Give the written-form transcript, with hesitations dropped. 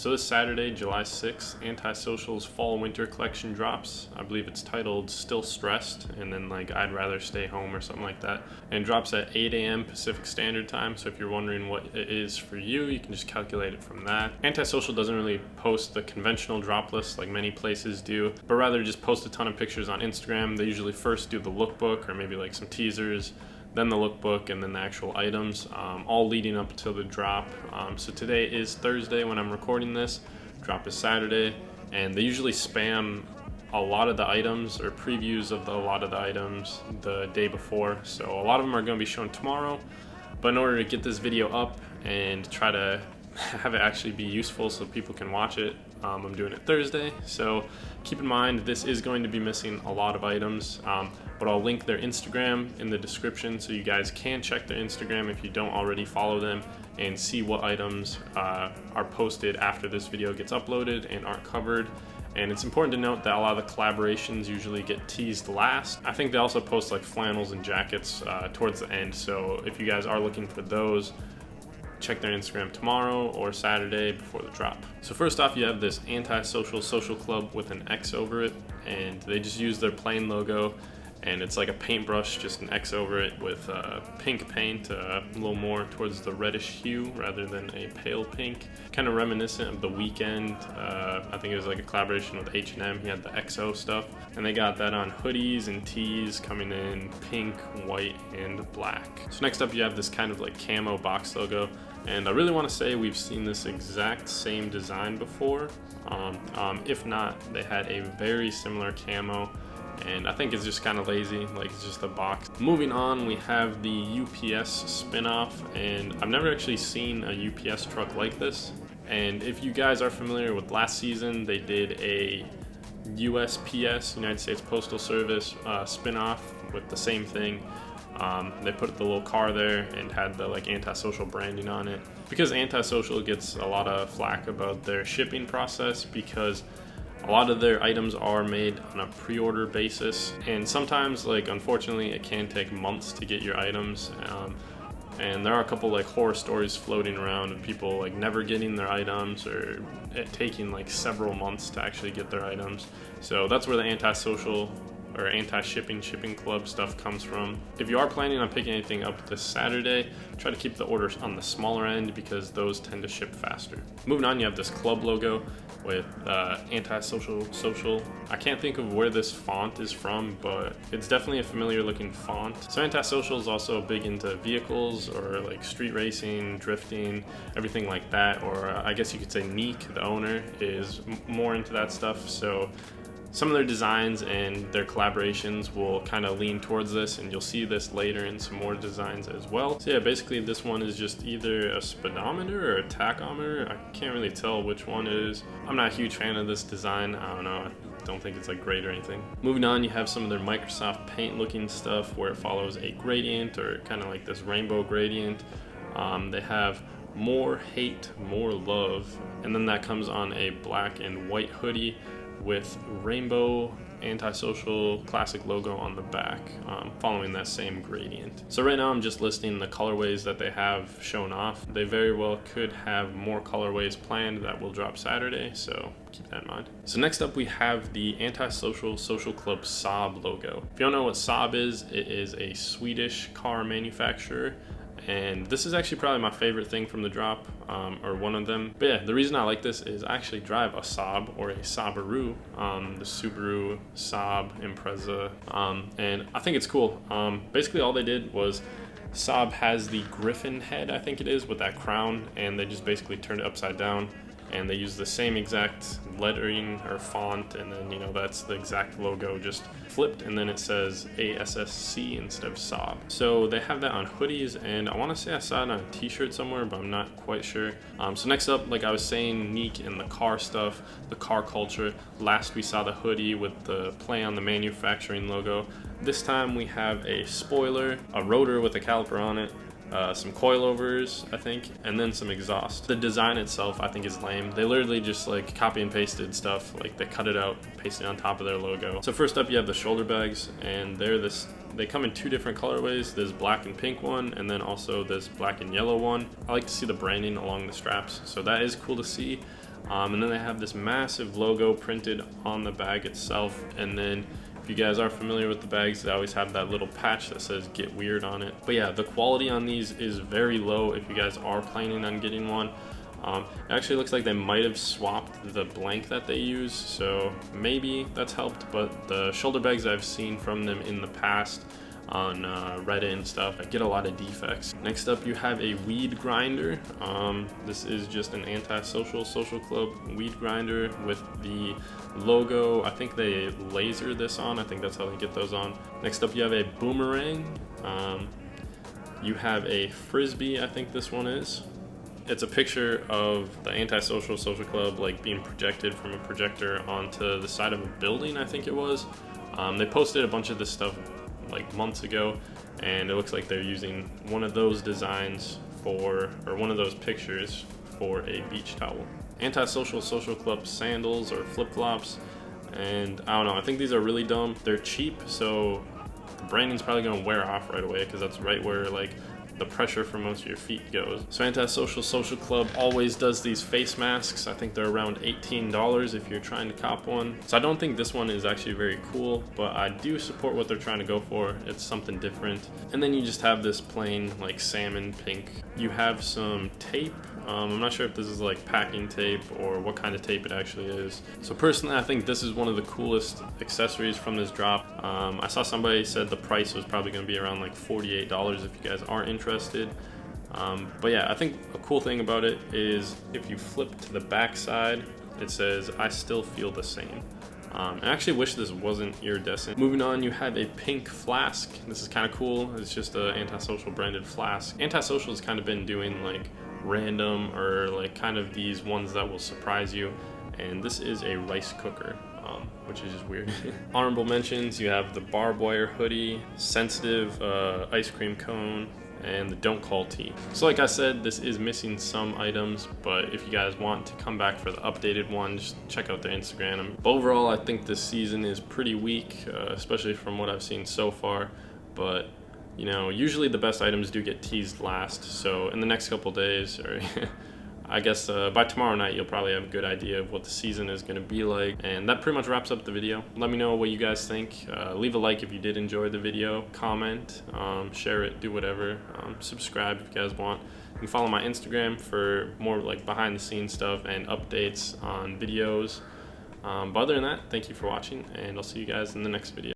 So this Saturday, July 6th, Antisocial's Fall Winter Collection drops. I believe it's titled Still Stressed, and then like I'd Rather Stay Home or something like that. And it drops at 8 a.m. Pacific Standard Time, so if you're wondering what it is for you, you can just calculate it from that. Antisocial doesn't really post the conventional drop list like many places do, but rather just post a ton of pictures on Instagram. They usually first do the lookbook or maybe like some teasers, then the lookbook, and then the actual items, all leading up to the drop. So today is Thursday when I'm recording this. Drop is Saturday, and they usually spam a lot of the items or previews of a lot of the items the day before. So a lot of them are going to be shown tomorrow, but in order to get this video up and try to have it actually be useful so people can watch it, I'm doing it Thursday. So keep in mind this is going to be missing a lot of items, but I'll link their Instagram in the description so you guys can check their Instagram if you don't already follow them and see what items are posted after this video gets uploaded and aren't covered. And it's important to note that a lot of the collaborations usually get teased last. I think they also post like flannels and jackets towards the end, so if you guys are looking for those, check their Instagram tomorrow or Saturday before the drop. So first off, you have this Antisocial Social Club with an X over it, and they just use their plain logo, and it's like a paintbrush, just an X over it with pink paint, a little more towards the reddish hue rather than a pale pink. Kind of reminiscent of The Weeknd. I think it was like a collaboration with H&M. He had the XO stuff, and they got that on hoodies and tees coming in pink, white, and black. So next up, you have this kind of like camo box logo, and I really want to say we've seen this exact same design before. If not, they had a very similar camo, and I think it's just kind of lazy, like it's just a box. Moving on, we have the UPS spin-off, and I've never actually seen a UPS truck like this. And if you guys are familiar with last season, they did a USPS, United States Postal Service, spin-off with the same thing. They put the little car there and had the like Antisocial branding on it, because Antisocial gets a lot of flack about their shipping process, because a lot of their items are made on a pre-order basis, and sometimes, like, unfortunately, it can take months to get your items. And there are a couple like horror stories floating around of people like never getting their items, or it taking like several months to actually get their items. So that's where the Antisocial or anti-shipping shipping club stuff comes from. If you are planning on picking anything up this Saturday, try to keep the orders on the smaller end because those tend to ship faster. Moving on, you have this club logo with Antisocial Social. I can't think of where this font is from, but it's definitely a familiar looking font. So Antisocial is also big into vehicles or like street racing, drifting, everything like that. Or I guess you could say Neek, the owner, is more into that stuff. So some of their designs and their collaborations will kind of lean towards this, and you'll see this later in some more designs as well. So yeah, basically this one is just either a speedometer or a tachometer. I can't really tell which one it is. I'm not a huge fan of this design. I don't know. I don't think it's like great or anything. Moving on, you have some of their Microsoft Paint looking stuff where it follows a gradient or kind of like this rainbow gradient. They have More Hate, More Love, and then that comes on a black and white hoodie with rainbow Antisocial classic logo on the back, following that same gradient. So right now I'm just listing the colorways that they have shown off. They very well could have more colorways planned that will drop Saturday, so keep that in mind. So next up we have the Antisocial Social Club Saab logo. If you don't know what Saab is, it is a Swedish car manufacturer. And this is actually probably my favorite thing from the drop, or one of them. But yeah, the reason I like this is I actually drive a Saab or a Saabaroo, the Subaru Saab Impreza, and I think it's cool. Basically all they did was Saab has the griffin head, I think it is, with that crown, and they just basically turned it upside down, and they use the same exact lettering or font, and then, you know, that's the exact logo just flipped, and then it says ASSC instead of Saab. So they have that on hoodies, and I want to say I saw it on a t-shirt somewhere, but I'm not quite sure. So next up, like I was saying, Neek and the car stuff, the car culture. Last we saw the hoodie with the play on the manufacturing logo. This time we have a spoiler, a rotor with a caliper on it, some coilovers, I think, and then some exhaust. The design itself, I think, is lame. They literally just like copy and pasted stuff, like they cut it out, pasted it on top of their logo. So first up, you have the shoulder bags, and they come in two different colorways. There's black and pink one, and then also this black and yellow one. I like to see the branding along the straps, so that is cool to see. And then they have this massive logo printed on the bag itself. And then if you guys are familiar with the bags, they always have that little patch that says "Get Weird" on it. But yeah, the quality on these is very low if you guys are planning on getting one. It actually looks like they might have swapped the blank that they use, so maybe that's helped. But the shoulder bags I've seen from them in the past on Reddit and stuff, I get a lot of defects. Next up, you have a weed grinder. This is just an anti-social social club weed grinder with the logo. I think they laser this on. I think that's how they get those on. Next up, you have a Boomerang. You have a Frisbee, I think this one is. It's a picture of the anti-social social club like being projected from a projector onto the side of a building, I think it was. They posted a bunch of this stuff like months ago, and it looks like they're using one of those designs for, or one of those pictures for a beach towel. Anti-social social club sandals or flip-flops, and I don't know, I think these are really dumb. They're cheap, so the branding's probably gonna wear off right away because that's right where like the pressure for most of your feet goes. So Anti-Social Social Club always does these face masks. I think they're around $18 if you're trying to cop one. So I don't think this one is actually very cool, but I do support what they're trying to go for. It's something different. And then you just have this plain like salmon pink. You have some tape. I'm not sure if this is like packing tape or what kind of tape it actually is. So personally, I think this is one of the coolest accessories from this drop. I saw somebody said the price was probably going to be around like $48 if you guys are interested. But yeah, I think a cool thing about it is if you flip to the back side, it says, "I still feel the same." I actually wish this wasn't iridescent. Moving on, you have a pink Flask. This is kind of cool. It's just an Antisocial branded flask. Antisocial has kind of been doing like random or like kind of these ones that will surprise you, and this is a rice cooker, which is just weird. Honorable mentions, you have the barbed wire hoodie, sensitive ice cream cone, and the don't call tee. So like I said, this is missing some items, but if you guys want to come back for the updated one, just check out their Instagram. But overall, I think this season is pretty weak, especially from what I've seen so far. But you know, usually the best items do get teased last. So in the next couple days, or I guess by tomorrow night, you'll probably have a good idea of what the season is going to be like. And that pretty much wraps up the video. Let me know what you guys think. Leave a like if you did enjoy the video. Comment, share it, do whatever. Subscribe if you guys want. You can follow my Instagram for more like behind the scenes stuff and updates on videos. But other than that, thank you for watching, and I'll see you guys in the next video.